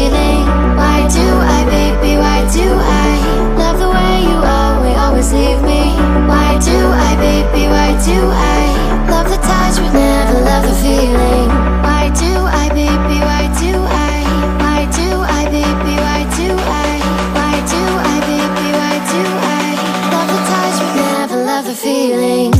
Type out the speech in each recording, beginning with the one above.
feeling. Why do I, baby, why do I love the way you always leave me? Why do I, baby, why do I love the touch but never love the feeling? Why do I, baby, why do I? Why do I, baby, why do I? Why do I, baby, why do I love the touch but never love the feeling?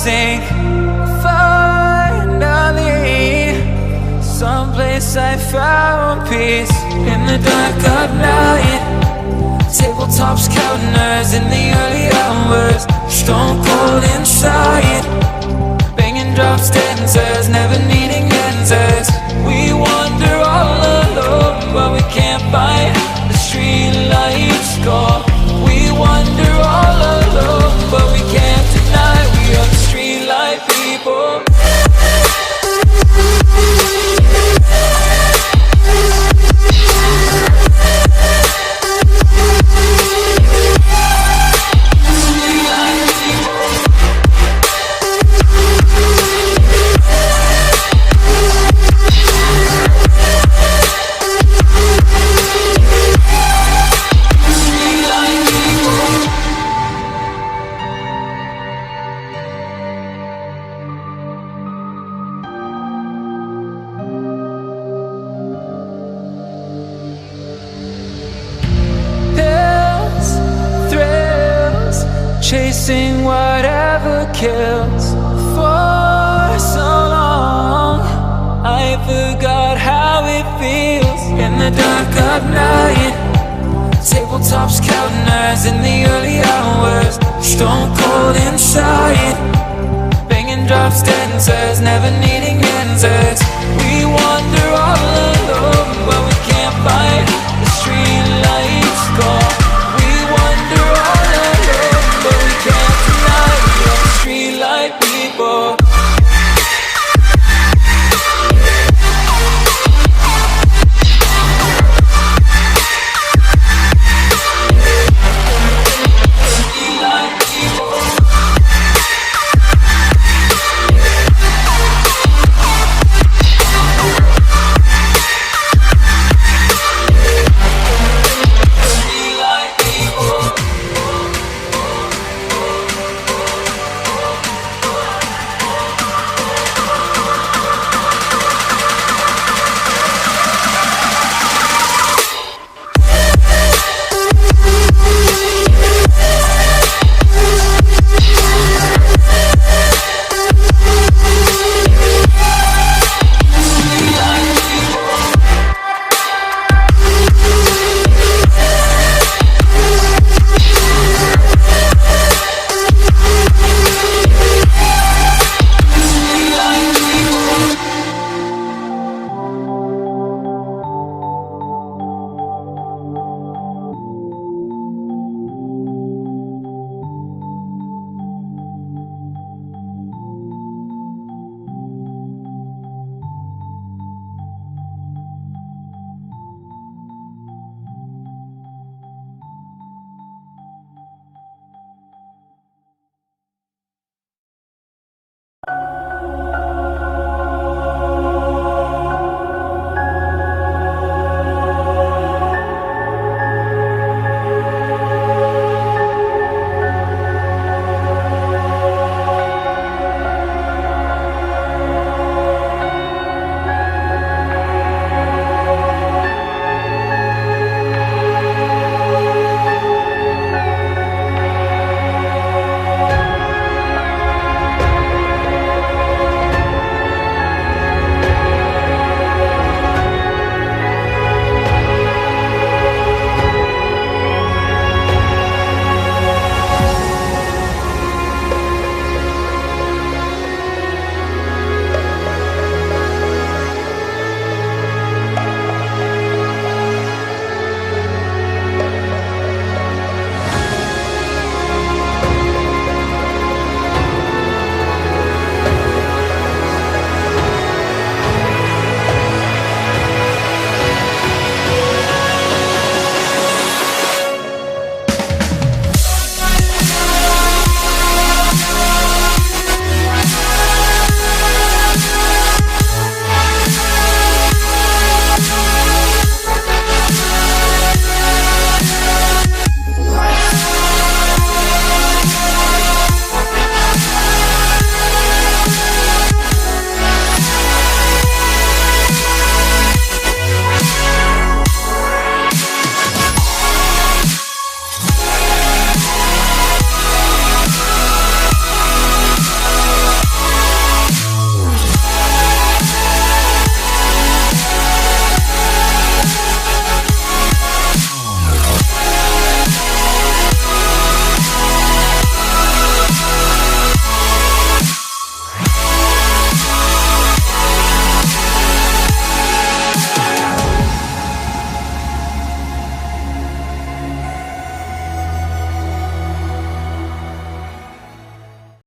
sink. Finally, someplace I found peace in the dark of night. Tabletops counting hours in the early hours, stone cold inside. Banging by the street lights go. We wander all alone, but we can't deny we are the street light people. Chasing whatever kills. For so long I forgot how it feels. In the dark of night, tabletops counting eyes in the early hours. Stone cold inside, banging drops, dead and says never need